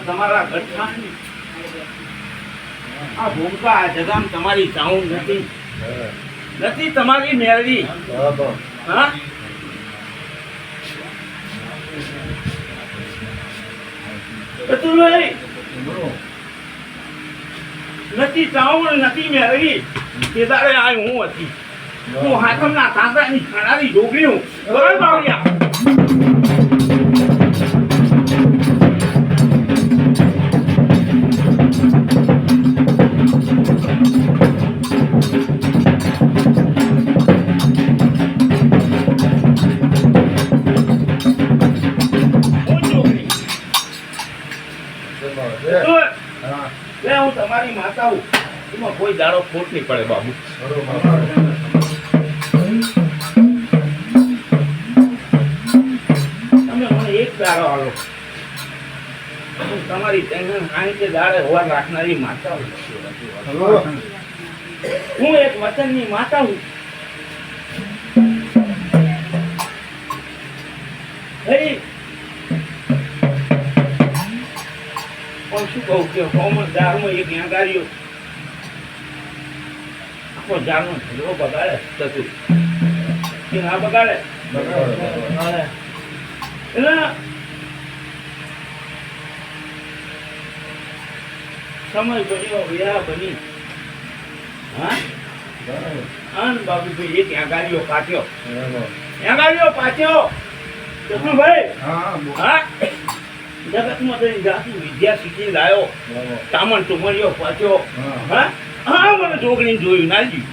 તમારા ગઠ્ઠા આ ભૂમકા આ જગામ તમારી ચાઉં નથી તમારી મેળવી હા ચતુરભાઈ નથી ચાઉં નથી મેળવી તે દાડે આ હું હતી હું હાથમના તાંતાની ખાનારી જોગી હું બરાબર બાવળિયા હું તમારી માતા હું એમાં કોઈ દાડો ખોટ નહીં પડે બાબુ તમે મને એક દાડો આલો હું તમારી ટેન્શન કાંઈ દાડે હોવા રાખનારી માતા હું હું એક વચનની માતા હું પણ શું કહું કે કોમન ઝાડમાં એક યાંગારીઓ આખો ઝાડનો ઝીરો બગાડે થતું કે ના બગાડે એટલે સમય બન્યો વિરા બની હા આન બાબુભાઈ એક યાંગારીઓ પાછ્યો ભાઈ હા જગતમાં તો જાતું વિદ્યા શીખી લાયો તામણ ટુમરિયો પાછો હા હા મને જોગણી જોયું નાજી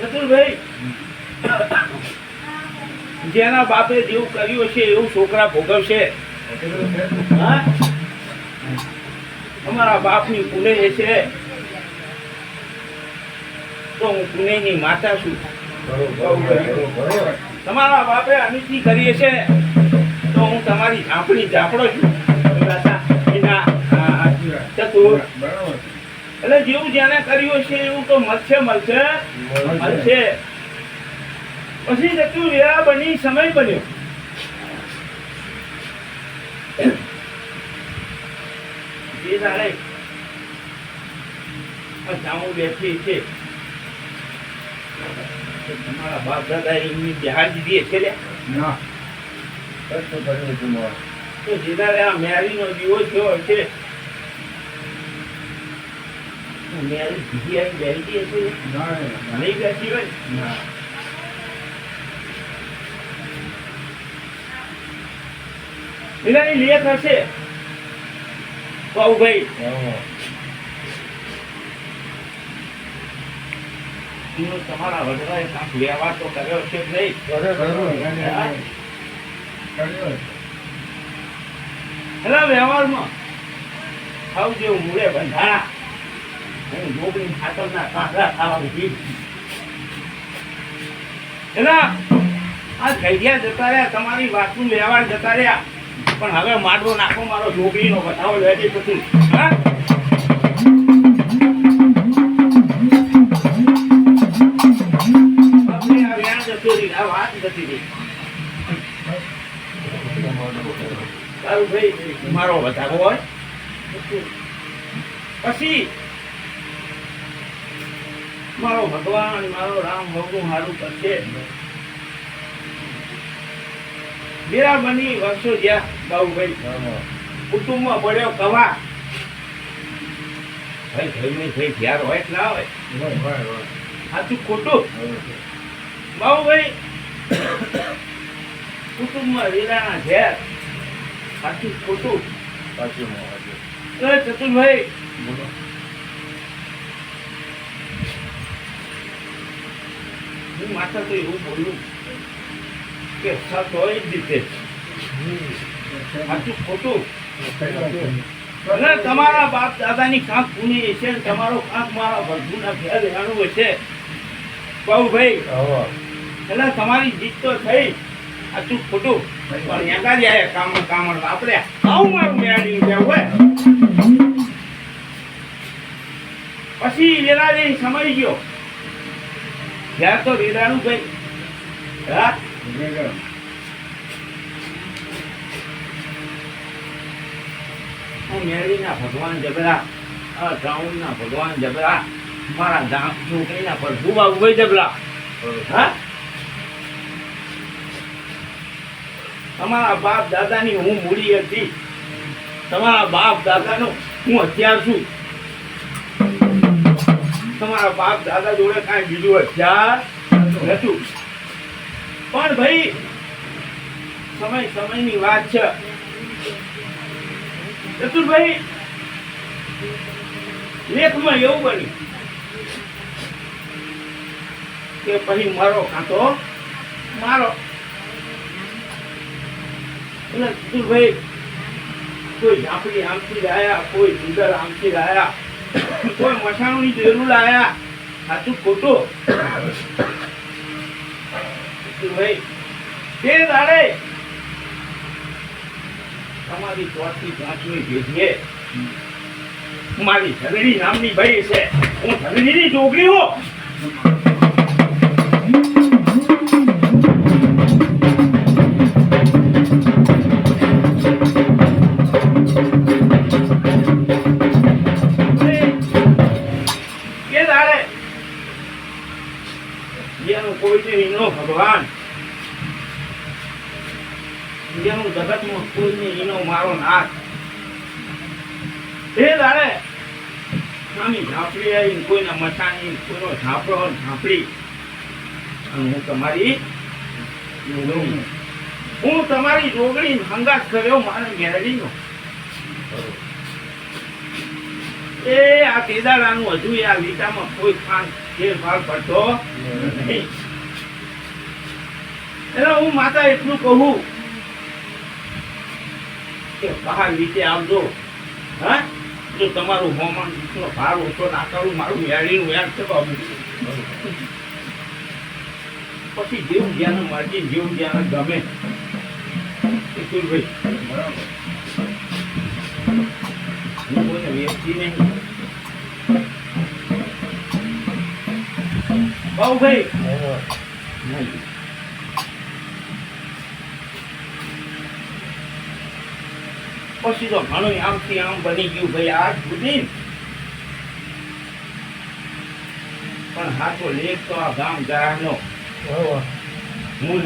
ચતુરભાઈ જેના બાપે જેવું કર્યું છે એવું છોકરા ભોગવશે હા અમારા બાપની પુણે છે તો હું પુણેની માતા છું તમારા બાપે અનિતિ કરીએ છે તો હું તમારી ઝાપડો છું એટલે જેવું જેને કર્યું છે એવું તો મળશે પછી જતું વેળા બની સમય બન્યો જે દાડે જામું બેઠી છે તમારા બાપ દાદા એમની બિહાર દીધી છે તો જેદારે આ મેરીનો દીવો થયો છે મેરી દીધી આવી બેસી હશે નહીં બેસી હોય એનાની લેખ હશે ભાઈ તમારા વડવાએ કાંક વ્યવહાર તો કર્યો છે નહીં એના વ્યવહારમાં ખાવ જેવું મૂળે બંધાણા હું જોગણી ખાતરના કાંકરા ખાવાનું પી એના આ જગ્યા જતા રહ્યા તમારી વાતનું વ્યવહાર જતા રહ્યા પણ હવે માટો નાખો મારો જોગણીનો બતાવો લેજે પછી હા મારો વધારો હોય પછી મારો ભગવાન મારો રામ ભગવું સારું કરશે મેરા બની વર્ષો જ્યાં બાબુભાઈ કુટુંબમાં પડ્યો કવા ભાઈ ધ્યાન હોય કે ના હોય સાચું ખોટું બાબુભાઈ કુટુંબમાં રીલાના ઝેર સાચું ખોટું ચતુરભાઈ હું માથા તો એવું બોલું કે સત હોય જ રીતે સાચું ખોટું અને તમારા બાપ દાદાની કાંક પુની છે તમારો કાંક મારા ભગુના ઘેર રહેવાનું હશે બાબુભાઈ એટલે તમારી જીત તો થઈ સાચું ખોટું પણ એકા જાય કામણ વાપર્યા આવું મારું મેળવી જવું હોય પછી વેરાજી સમય ગયો ત્યાં તો વેરાનું કઈ હા મેળવીના ભગવાન જબરા ગાઉનના ભગવાન જબરા મારા ગામ છોકરીના પ્રભુ બાબુ જબરા હા તમારા બાપ દાદાની હું મૂડી હતી તમારા બાપ દાદાનો હું હથિયાર છું તમારા બાપ દાદા જોડે કાંઈ બીજું હથિયાર નતું પણ ભાઈ સમયની વાત છે ચતુરભાઈ લેખમાં એવું બન્યું કે પછી મારો કાંતો મારો એટલે ચતુરભાઈ કોઈ ઝાંપડી આમથી લાયા કોઈ ડુંગર આમથી લાયા કોઈ મસાણુની જરૂર લાયા સાચું ખોટું ચતુરભાઈ તે દાડે તમારી ચોથી પાંચમી ભેગીએ મારી ધરણી નામની ભાઈ છે હું ધરણીની છોકરી હું કે દાડે જેનું કોઈ ઈનો ભગવાન જેનું જગતમાં કોઈને ઈનો મારો નાથ એ દાડે આમી ઝાંપડી આવી કોઈના મસાણી કોઈનો ઝાંપડો ઝાંપડી અને હું તમારી રોગણી હંગાત કર્યો મારા મેરડીનો એ આ કેદારાનું હજુ આ વિટામાં કોઈ ફેરફાર પડતો નહીં એટલે હું માતા એટલું કહું કે બહાર રીતે આવજો હા જો તમારું હોમન નો ભાર ઓછો ના કરું મારું મેળીનું યાદ છે બાબુ પછી જેવું જ્યાં મરજી જેવું જ્યાં ગમે ભાઈ હું કોઈને વ્યક્તિ નહીં બાબુ ભાઈ પછી તો ઘણું આમથી આમ બની ગયું ભાઈ આજ સુધી પણ હાથો લેખ તો આ ગામ ગાયનો હું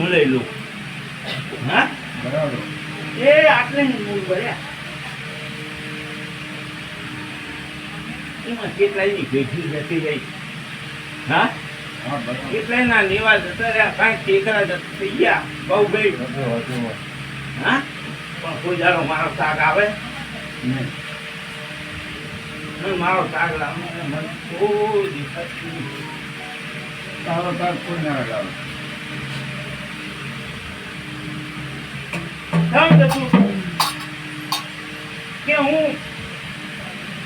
લઈ લઉં હા બરાબર એ આટલે મૂળ ભર્યા એમાં કેટલાયની ભેગી જતી રહી હા કેટલાય ના લેવા જતા રહ્યા કાંઈક ટેકરા થઈ ગયા બહુ ગઈ હા પણ કોઈ જાણો મારો શાક આવે નહીં મારો શાક લાવે મને કોઈ દિવસ તારો શાક કોઈ ના લાવે કે હું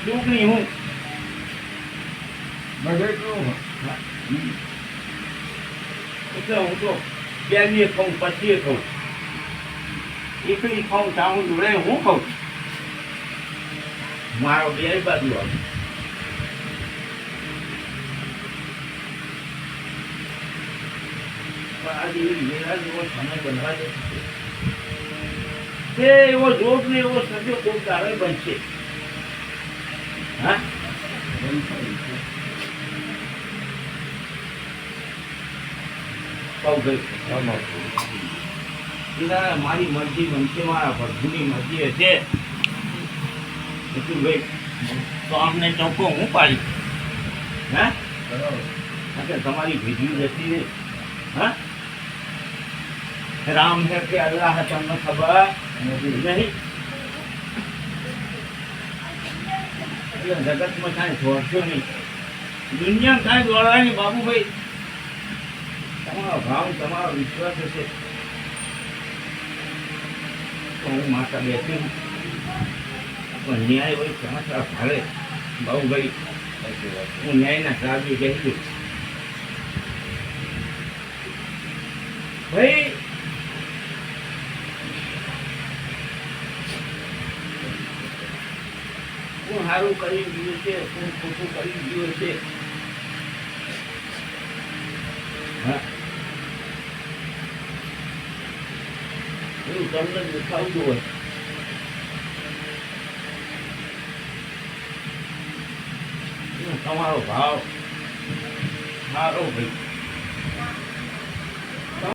ડુંગળી હું એટલે હું તો પહેલી કહું પછી કહું એકલી ખાઉં ચાવું જોડે હું ખાઉં મારો બે બાજુ આવે આજે સમય બનવા દે એવો જોગ ને એવો સજો કોઈ કારણ બનશે હા મારી મરજી બનશે મારા પ્રભુની મરજી હશે ભાઈ તો અમને ચોખ્ખો હું પાડી હા તમારી ભેજવી જતી રહી હા રામ है કે અલ્લાહ તમને ખબર નહીં એટલે જગતમાં કાંઈ દોડશો નહીં દુનિયા કાંઈ દોડવાની બાબુભાઈ તમારો ભાવ તમારો વિશ્વાસ હશે તો હું માતા બેસી પણ ન્યાય હોય સમાચાર ભારે બાબુભાઈ હું ન્યાયના સાહેબ કહી દઉં ભાઈ હું સારું કરી ગયું છે કોણ ખોટું કરી ગયું છે હા એવું તમને દેખાવતું હોય તમારો ભાવ સારો ભાઈ